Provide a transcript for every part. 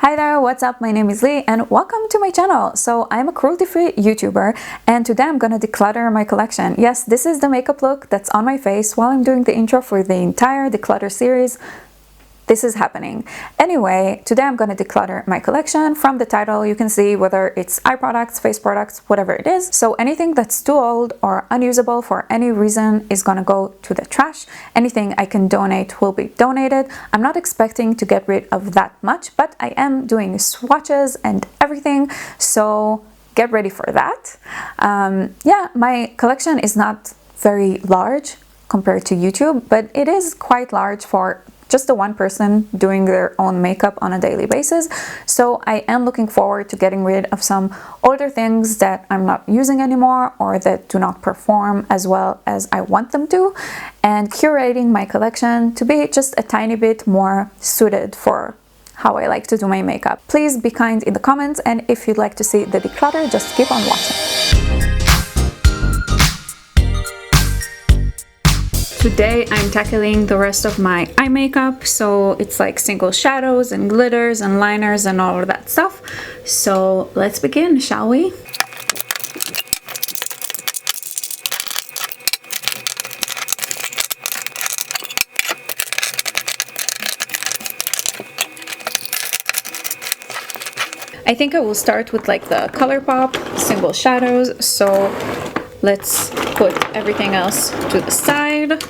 Hi there, what's up? My name is Lee and welcome to my channel. So I'm a cruelty-free YouTuber and today I'm gonna declutter my collection. Yes, this is the makeup look that's on my face while I'm doing the intro for the entire declutter series. This is happening. Anyway, today I'm going to declutter my collection. From the title, you can see whether it's eye products, face products, whatever it is. So anything that's too old or unusable for any reason is going to go to the trash. Anything I can donate will be donated. I'm not expecting to get rid of that much, but I am doing swatches and everything. So get ready for that. Yeah, my collection is not very large compared to YouTube, but it is quite large for just the one person doing their own makeup on a daily basis. So I am looking forward to getting rid of some older things that I'm not using anymore or that do not perform as well as I want them to, and curating my collection to be just a tiny bit more suited for how I like to do my makeup. Please be kind in the comments, and if you'd like to see the declutter, just keep on watching. Today I'm tackling the rest of my eye makeup, so it's like single shadows and glitters and liners and all of that stuff. So let's begin, shall we? I think I will start with like the ColourPop single shadows, so let's put everything else to the side.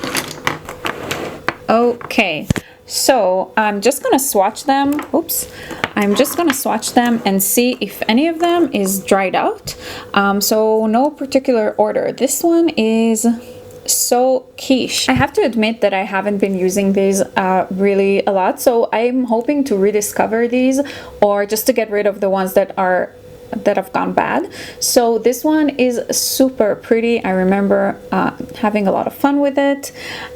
Okay, so I'm just gonna swatch them. Oops. I'm just gonna swatch them and see if any of them is dried out. So no particular order. This one is So Quiche. I have to admit that I haven't been using these really a lot, so I'm hoping to rediscover these or just to get rid of the ones that have gone bad. So this one is super pretty. I remember having a lot of fun with it.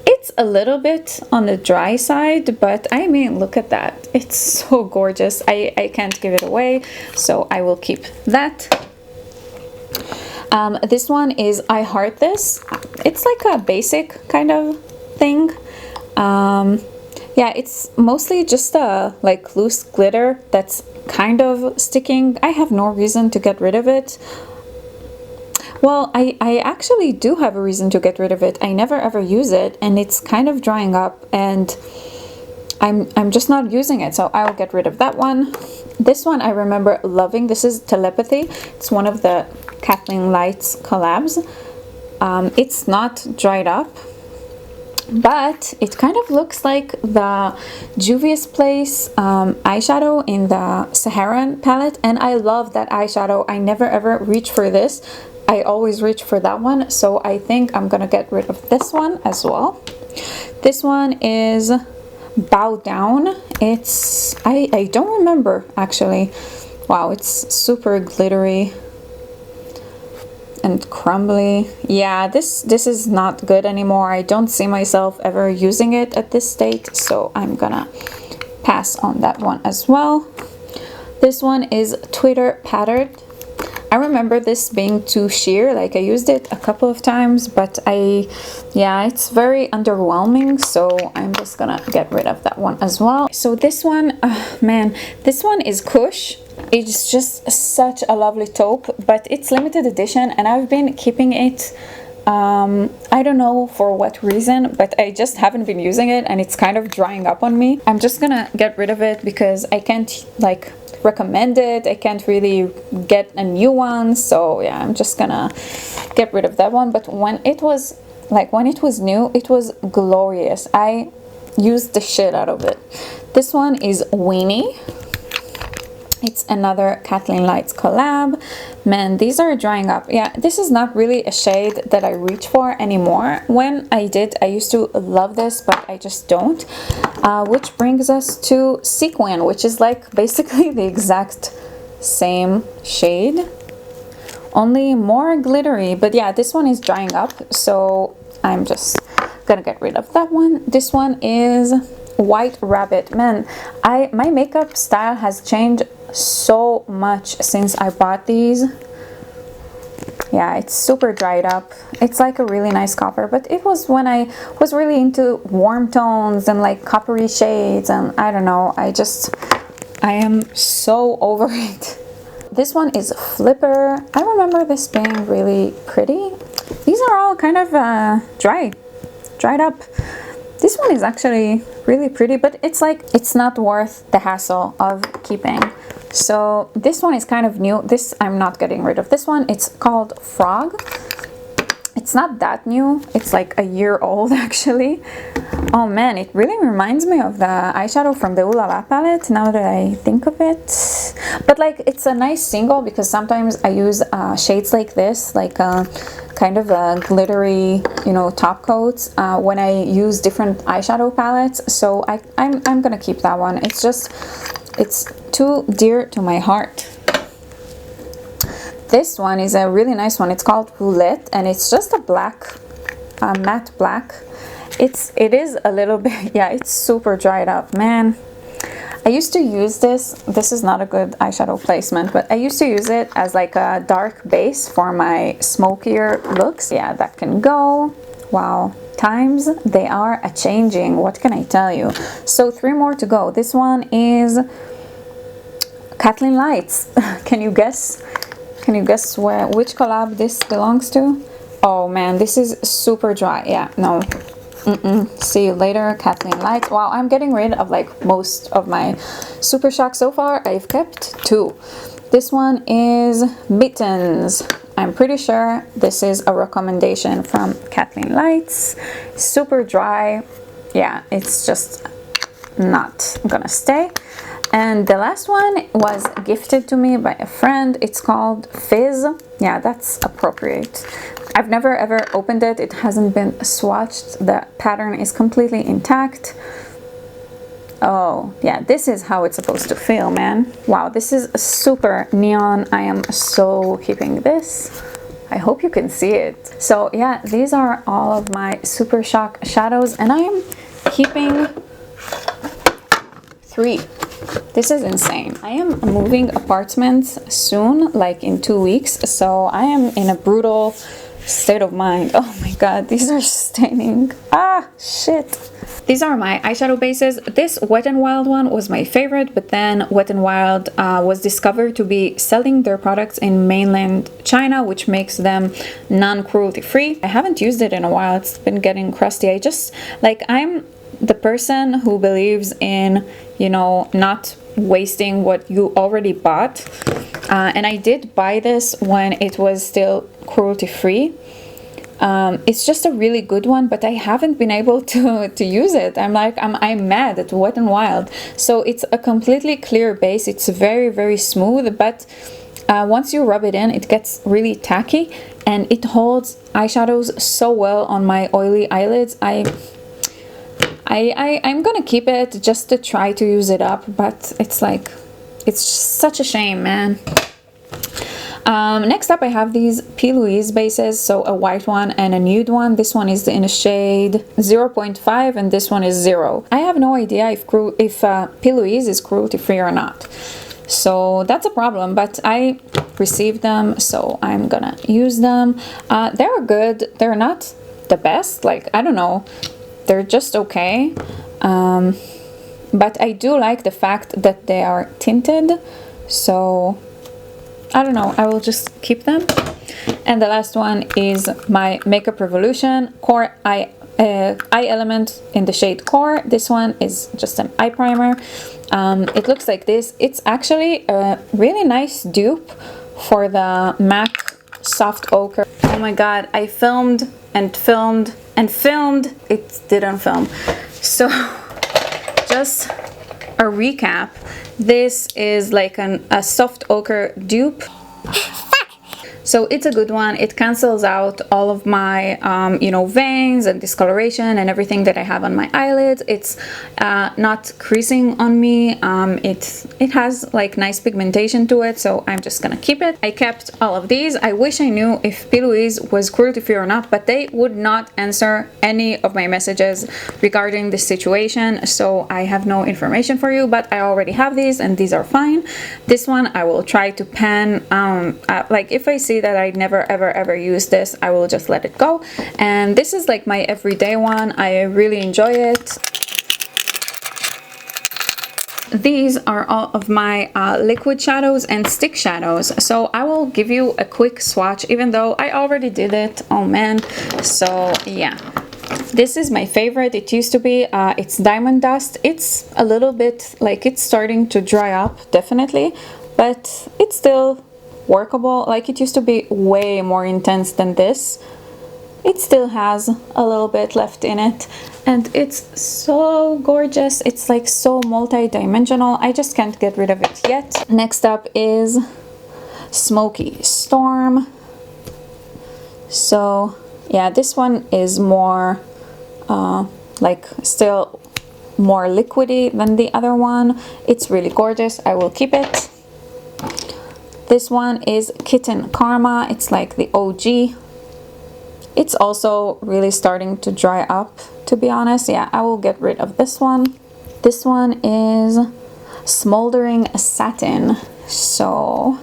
It's a little bit on the dry side, but I mean, look at that. It's so gorgeous. I can't give it away, so I will keep that. This one is I Heart This. It's like a basic kind of thing. Yeah, it's mostly just a like loose glitter that's kind of sticking. I have no reason to get rid of it. Well, I actually do have a reason to get rid of it. I never ever use it, and it's kind of drying up, and I'm just not using it, so I will get rid of that one. This one I remember loving. This is Telepathy. It's one of the Kathleen Lights collabs. It's not dried up, but it kind of looks like the Juvia's Place eyeshadow in the Saharan palette, and I love that eyeshadow. I never ever reach for this. I always reach for that one, so I think I'm gonna get rid of this one as well. This one is Bow Down. It's I don't remember actually. Wow, it's super glittery and crumbly. Yeah, this is not good anymore. I don't see myself ever using it at this state, so I'm gonna pass on that one as well. This one is Twitter Patterned. I remember this being too sheer. Like I used it a couple of times, but yeah, it's very underwhelming, so I'm just gonna get rid of that one as well. So this one, man, this one is Kush. It's just such a lovely taupe, but it's limited edition, and I've been keeping it. I don't know for what reason, but I just haven't been using it, and it's kind of drying up on me. I'm just gonna get rid of it because I can't like recommend it. I can't really get a new one, so yeah, I'm just gonna get rid of that one. But when it was new, it was glorious. I used the shit out of it. This one is Weenie. It's another Kathleen Lights collab. Man, these are drying up. Yeah, this is not really a shade that I reach for anymore. When I did, I used to love this, but I just don't. Which brings us to Sequin, which is like basically the exact same shade, only more glittery. But yeah, this one is drying up, so I'm just gonna get rid of that one. This one is White Rabbit. Man, my makeup style has changed so much since I bought these. Yeah, it's super dried up. It's like a really nice copper, but it was when I was really into warm tones and like coppery shades, and I don't know, I am so over it. This one is Flipper. I remember this being really pretty. These are all kind of dried up. This one is actually really pretty, but it's like, it's not worth the hassle of keeping. So this one is kind of new. This, I'm not getting rid of this one. It's called Frog. It's not that new. It's like a year old actually. Oh man, it really reminds me of the eyeshadow from the Ooh La La palette, now that I think of it. But like, it's a nice single, because sometimes I use shades like this, like kind of a glittery, you know, top coats when I use different eyeshadow palettes. So I'm gonna keep that one. It's just, it's too dear to my heart. This one is a really nice one. It's called Roulette, and it's just a black, matte black. It is a little bit, yeah, it's super dried up, man. I used to use this. This is not a good eyeshadow placement, but I used to use it as like a dark base for my smokier looks. Yeah, that can go. Wow, times, they are a-changing. What can I tell you? So 3 more to go. This one is Kathleen Lights. Can you guess? Can you guess which collab this belongs to? Oh man, this is super dry. Yeah, no. See you later, Kathleen Lights. Wow, I'm getting rid of like most of my Super Shock so far. I've kept 2. This one is Mittens. I'm pretty sure this is a recommendation from Kathleen Lights. Super dry. Yeah, it's just not gonna stay. And the last one was gifted to me by a friend. It's called Fizz. Yeah, that's appropriate. I've never ever opened it. It hasn't been swatched. The pattern is completely intact. Oh, yeah, this is how it's supposed to feel, man. Wow, this is super neon. I am so keeping this. I hope you can see it. So yeah, these are all of my Super Shock shadows, and I am keeping 3. This is insane. I am moving apartments soon, like in 2 weeks, so I am in a brutal state of mind. Oh my god, these are staining. Ah, shit. These are my eyeshadow bases. This Wet n Wild one was my favorite, but then Wet n Wild was discovered to be selling their products in mainland China, which makes them non-cruelty free. I haven't used it in a while. It's been getting crusty. I just, like, I'm the person who believes in, you know, not wasting what you already bought. And I did buy this when it was still cruelty free. It's just a really good one, but I haven't been able to use it. I'm mad at Wet n Wild. So it's a completely clear base. It's very, very smooth, but once you rub it in, it gets really tacky, and it holds eyeshadows so well on my oily eyelids. I'm gonna keep it just to try to use it up, but it's like, it's such a shame, man. Next up, I have these P. Louise bases, so a white one and a nude one. This one is in a shade 0.5 and this one is 0. I have no idea if P. Louise is cruelty free or not, so that's a problem, but I received them, so I'm gonna use them. They're good. They're not the best, like, I don't know, they're just okay, but I do like the fact that they are tinted, so I don't know, I will just keep them. And the last one is my Makeup Revolution Core Eye Element in the shade Core. This one is just an eye primer. It looks like this. It's actually a really nice dupe for the MAC Soft Ochre. Oh my god, I filmed and filmed and filmed. It didn't film. So just a recap. This is like a soft ochre dupe. So it's a good one. It cancels out all of my, you know, veins and discoloration and everything that I have on my eyelids. It's not creasing on me. It has like nice pigmentation to it, so I'm just gonna keep it. I kept all of these. I wish I knew if P. Louise was cruelty free or not, but they would not answer any of my messages regarding this situation, so I have no information for you, but I already have these and these are fine. This one I will try to pan, like if I see that I never ever use this, I will just let it go. And this is like my everyday one. I really enjoy it. these are all of my liquid shadows and stick shadows. So I will give you a quick swatch, even though I already did it. Oh man. So yeah, this is my favorite. It used to be, it's Diamond Dust. It's a little bit like it's starting to dry up, definitely, but it's still workable. Like, it used to be way more intense than this. It still has a little bit left in it, and it's so gorgeous. It's like so multi-dimensional. I just can't get rid of it yet. Next up is Smoky Storm. So yeah, this one is more like still more liquidy than the other one. It's really gorgeous. I will keep it. This one is Kitten Karma. It's like the OG. It's also really starting to dry up, to be honest. Yeah, I will get rid of this one. This one is Smoldering Satin. So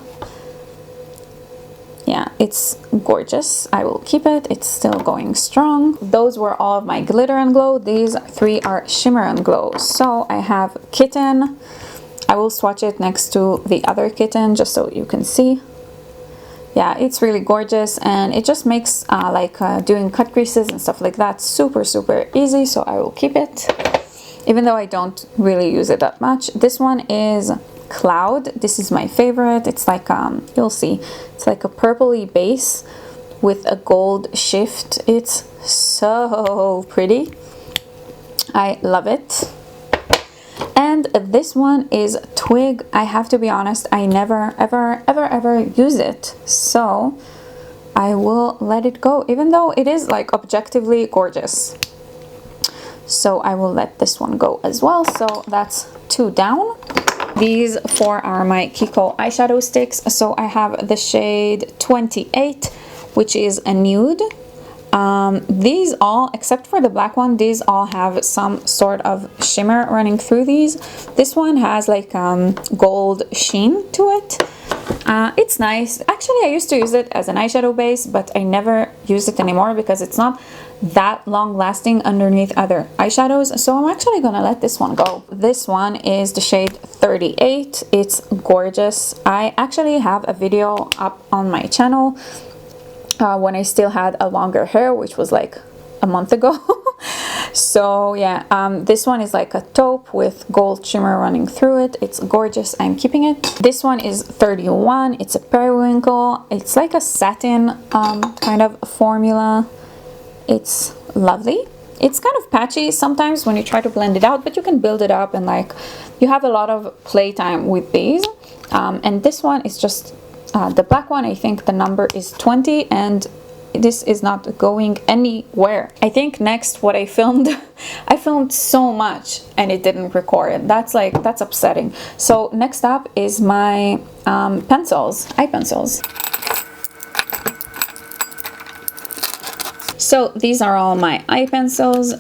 yeah, it's gorgeous. I will keep it. It's still going strong. Those were all of my Glitter and Glow. These three are Shimmer and Glow. So I have Kitten. I will swatch it next to the other Kitten just so you can see. Yeah, it's really gorgeous, and it just makes doing cut creases and stuff like that super easy. So I will keep it, even though I don't really use it that much. This one is Cloud. This is my favorite. It's like you'll see, it's like a purpley base with a gold shift. It's so pretty. I love it. And this one is Twig. I have to be honest, I never ever use it, so I will let it go, even though it is like objectively gorgeous. So I will let this one go as well. So that's 2 down. These 4 are my Kiko eyeshadow sticks. So I have the shade 28, which is a nude. These all, except for the black one, these all have some sort of shimmer running through these. This one has like gold sheen to it. It's nice. Actually, I used to use it as an eyeshadow base, but I never use it anymore because it's not that long lasting underneath other eyeshadows. So I'm actually gonna let this one go. This one is the shade 38. It's gorgeous. I actually have a video up on my channel when I still had a longer hair, which was like a month ago. So yeah, this one is like a taupe with gold shimmer running through it. It's gorgeous. I'm keeping it. This one is 31. It's a periwinkle. It's like a satin kind of formula. It's lovely. It's kind of patchy sometimes when you try to blend it out, but you can build it up, and like you have a lot of playtime with these. And this one is just the black one. I think the number is 20, and this is not going anywhere. I think next what I filmed, I filmed so much and it didn't record. That's upsetting. So next up is my pencils, eye pencils. So these are all my eye pencils.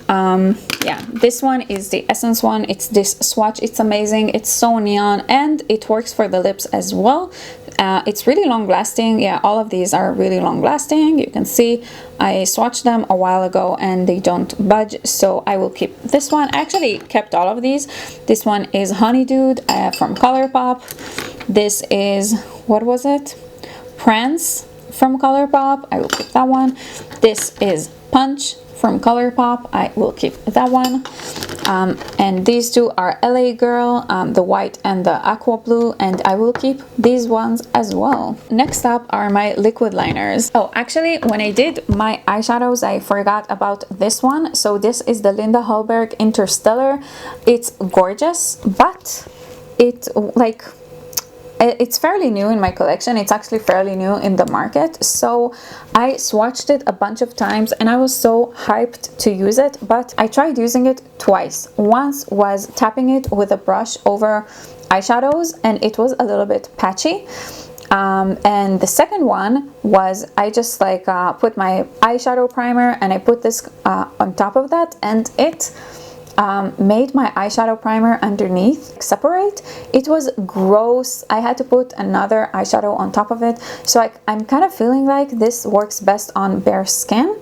Yeah, this one is the Essence one. It's this swatch. It's amazing. It's so neon, and it works for the lips as well. It's really long lasting. Yeah, all of these are really long lasting. You can see I swatched them a while ago and they don't budge, so I will keep this one. I actually kept all of these. This one is Honey Dude from Colourpop. This is, what was it? Prance from Colourpop. I will keep that one. This is Punch from Colourpop. I will keep that one. And these two are LA Girl, the white and the aqua blue, and I will keep these ones as well. Next up are my liquid liners. Oh, actually, when I did my eyeshadows, I forgot about this one. So this is the Linda Hallberg Interstellar. It's gorgeous, but it's fairly new in my collection. It's actually fairly new in the market. So I swatched it a bunch of times and I was so hyped to use it, but I tried using it twice. Once was tapping it with a brush over eyeshadows and it was a little bit patchy. And the second one was I just put my eyeshadow primer and I put this on top of that, and it made my eyeshadow primer underneath separate. It was gross. I had to put another eyeshadow on top of it. So I'm kind of feeling like this works best on bare skin,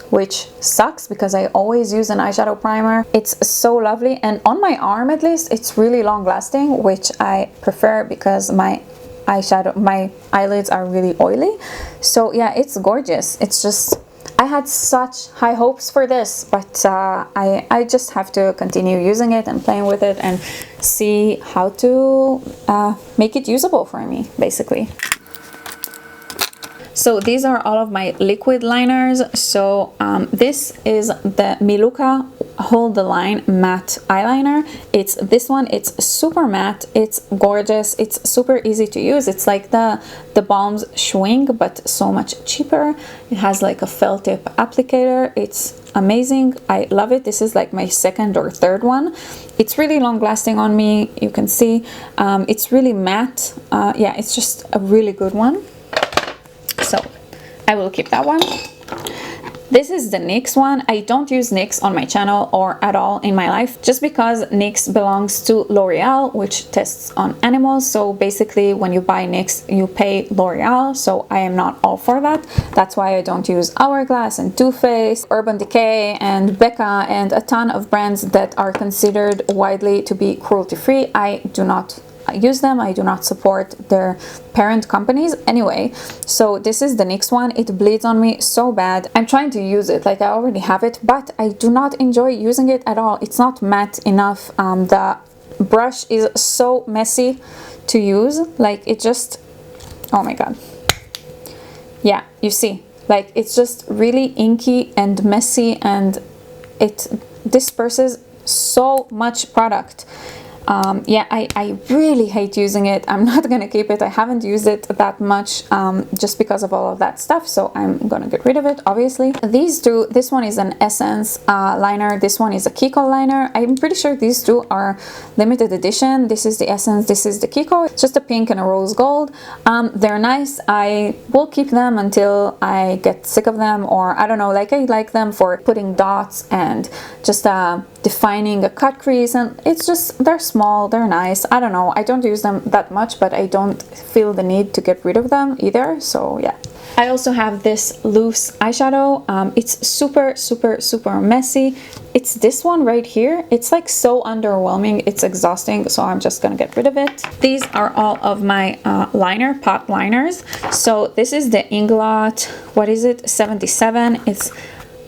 which sucks because I always use an eyeshadow primer. It's so lovely, and on my arm at least it's really long lasting, which I prefer because my eyelids are really oily. So yeah, it's gorgeous. It's just, I had such high hopes for this, but I just have to continue using it and playing with it and see how to make it usable for me, basically. So these are all of my liquid liners. So this is the Miluka Hold the Line matte eyeliner. It's this one. It's super matte. It's gorgeous. It's super easy to use. It's like the Balm's Schwing, but so much cheaper. It has like a felt tip applicator. It's amazing. I love it. This is like my second or third one. It's really long lasting on me. You can see it's really matte. Yeah, it's just a really good one. So I will keep that one. This is the NYX one. I don't use NYX on my channel or at all in my life, just because NYX belongs to L'Oreal, which tests on animals. So basically when you buy NYX, you pay L'Oreal. So I am not all for that. That's why I don't use Hourglass and Too Faced, Urban Decay and Becca and a ton of brands that are considered widely to be cruelty-free. I do not use them. I do not support their parent companies anyway. So this is the NYX one. It bleeds on me so bad. I'm trying to use it, like I already have it, but I do not enjoy using it at all. It's not matte enough. The brush is so messy to use, like it just, oh my god. Yeah, you see, like it's just really inky and messy, and it disperses so much product. Yeah, I really hate using it. I'm not gonna keep it. I haven't used it that much just because of all of that stuff, so I'm gonna get rid of it, obviously. These two, this one is an Essence liner, this one is a Kiko liner. I'm pretty sure these two are limited edition. This is the Essence, this is the Kiko. It's just a pink and a rose gold. They're nice. I will keep them until I get sick of them, or I don't know, like I like them for putting dots and just defining a cut crease, and it's just, they're small, they're nice. I don't know, I don't use them that much, but I don't feel the need to get rid of them either. So yeah, I also have this loose eyeshadow. It's super messy. It's this one right here. It's like so underwhelming, it's exhausting, so I'm just gonna get rid of it. These are all of my liner, pot liners. So this is the Inglot, what is it, 77. It's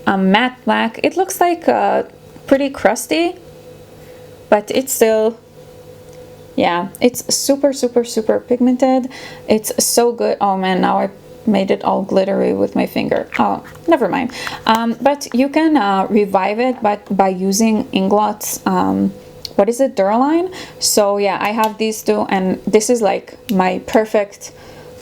a matte black. It looks like pretty crusty, but it's still, yeah, it's super pigmented. It's so good. Oh man, now I made it all glittery with my finger. Oh, never mind. But you can revive it by using Inglot's what is it, Duraline. So yeah, I have these two, and this is like my perfect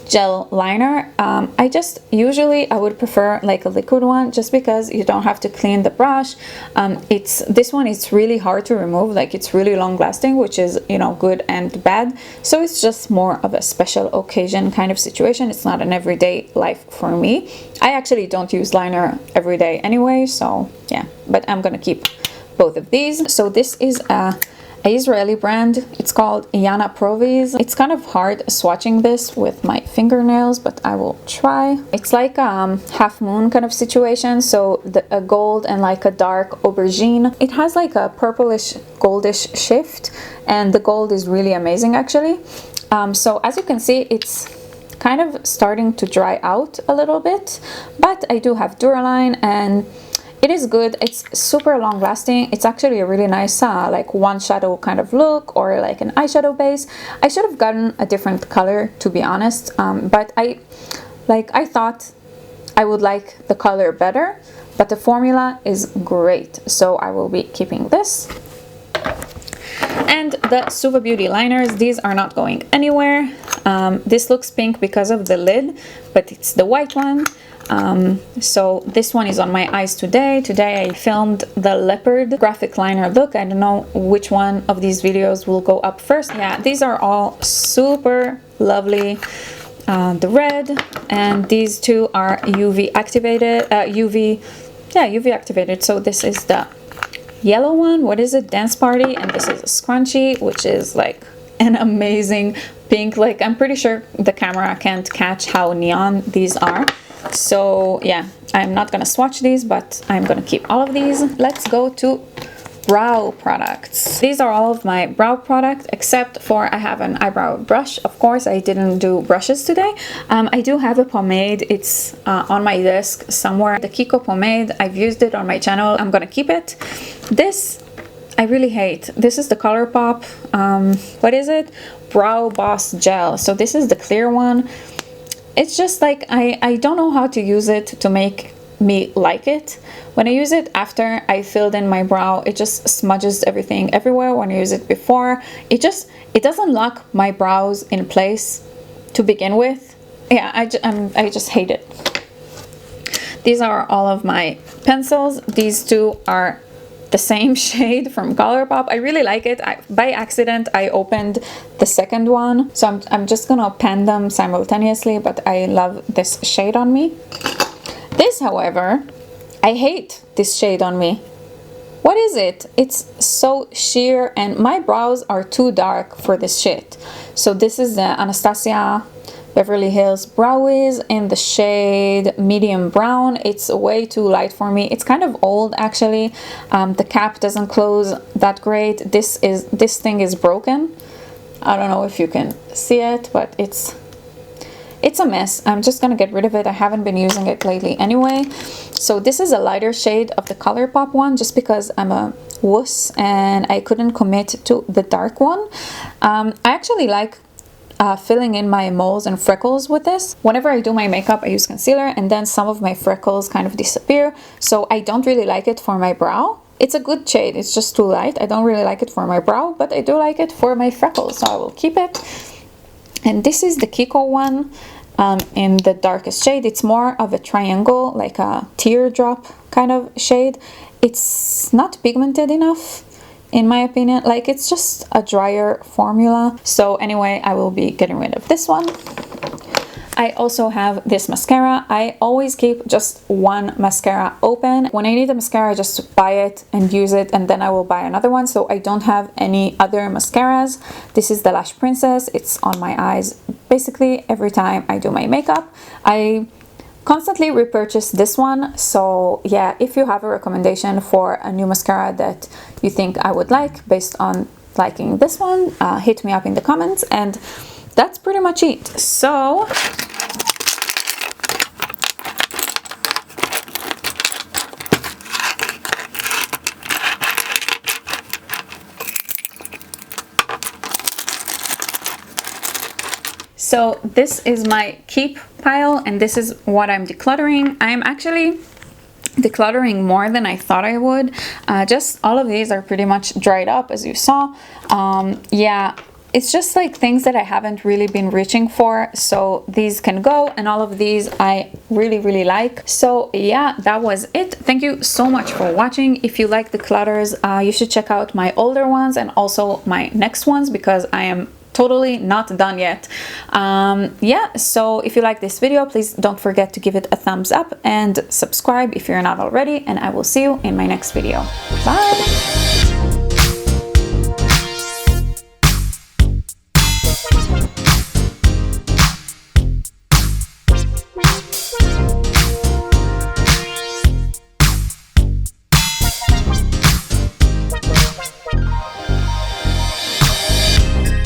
gel liner. I just usually I would prefer like a liquid one, just because you don't have to clean the brush. This one is really hard to remove, like it's really long lasting, which is, you know, good and bad. So it's just more of a special occasion kind of situation. It's not an everyday life for me. I actually don't use liner every day anyway, so yeah, but I'm gonna keep both of these. So this is a Israeli brand. It's called Yana Provis. It's kind of hard swatching this with my fingernails, but I will try. It's like a half moon kind of situation, so a gold and like a dark aubergine. It has like a purplish goldish shift, and the gold is really amazing actually. So as you can see, it's kind of starting to dry out a little bit, but I do have Duraline and it is good. It's super long lasting. It's actually a really nice like one shadow kind of look, or like an eyeshadow base. I should have gotten a different color, to be honest, but I thought I would like the color better, but the formula is great, so I will be keeping this. And the Suva Beauty liners, these are not going anywhere. This looks pink because of the lid, but it's the white one. So this one is on my eyes today. Today I filmed the leopard graphic liner look. I don't know which one of these videos will go up first. Yeah, these are all super lovely. The red, and these two are UV activated. UV activated. So this is the yellow one. What is it? Dance Party. And this is a scrunchie, which is like an amazing pink. Like I'm pretty sure the camera can't catch how neon these are. So yeah, I'm not gonna swatch these, but I'm gonna keep all of these. Let's go to brow products. These are all of my brow products except for I have an eyebrow brush. Of course, I didn't do brushes today. I do have a pomade. It's on my desk somewhere. The Kiko pomade, I've used it on my channel. I'm gonna keep it. This I really hate. This is the ColourPop, what is it? Brow Boss Gel. So this is the clear one. It's just like, I don't know how to use it to make me like it. When I use it after I filled in my brow, it just smudges everything everywhere. When I use it before, it doesn't lock my brows in place to begin with. Yeah, I just hate it. These are all of my pencils. These two are the same shade from ColourPop. I really like it. By accident, I opened the second one, so I'm just gonna pan them simultaneously, but I love this shade on me. This, however, I hate this shade on me. What is it? It's so sheer and my brows are too dark for this shit. So this is the Anastasia Beverly Hills Brow Wiz in the shade medium brown. It's way too light for me. It's kind of old actually. The cap doesn't close that great. This thing is broken. I don't know if you can see it, but it's a mess. I'm just gonna get rid of it. I haven't been using it lately anyway. So this is a lighter shade of the ColourPop one, just because I'm a wuss and I couldn't commit to the dark one. I actually like filling in my moles and freckles with this. Whenever I do my makeup, I use concealer and then some of my freckles kind of disappear. So I don't really like it for my brow. It's a good shade, it's just too light. I don't really like it for my brow, but I do like it for my freckles, so I will keep it. And this is the Kiko one in the darkest shade. It's more of a triangle, like a teardrop kind of shade. It's not pigmented enough, in my opinion. Like, it's just a drier formula. So anyway, I will be getting rid of this one. I also have this mascara. I always keep just one mascara open. When I need a mascara, I just buy it and use it, and then I will buy another one. So I don't have any other mascaras. This is the Lash Princess. It's on my eyes basically every time I do my makeup. I constantly repurchase this one. So yeah, if you have a recommendation for a new mascara that you think I would like based on liking this one, hit me up in the comments. And that's pretty much it. So this is my keep pile, and this is what I'm decluttering. I'm actually decluttering more than I thought I would. Just all of these are pretty much dried up, as you saw. Yeah, it's just like things that I haven't really been reaching for, so these can go, and all of these I really like. So yeah, that was it. Thank you so much for watching. If you like the clutters, you should check out my older ones and also my next ones, because I am totally not done yet. Yeah, so if you like this video, please don't forget to give it a thumbs up and subscribe if you're not already, and I will see you in my next video. Bye.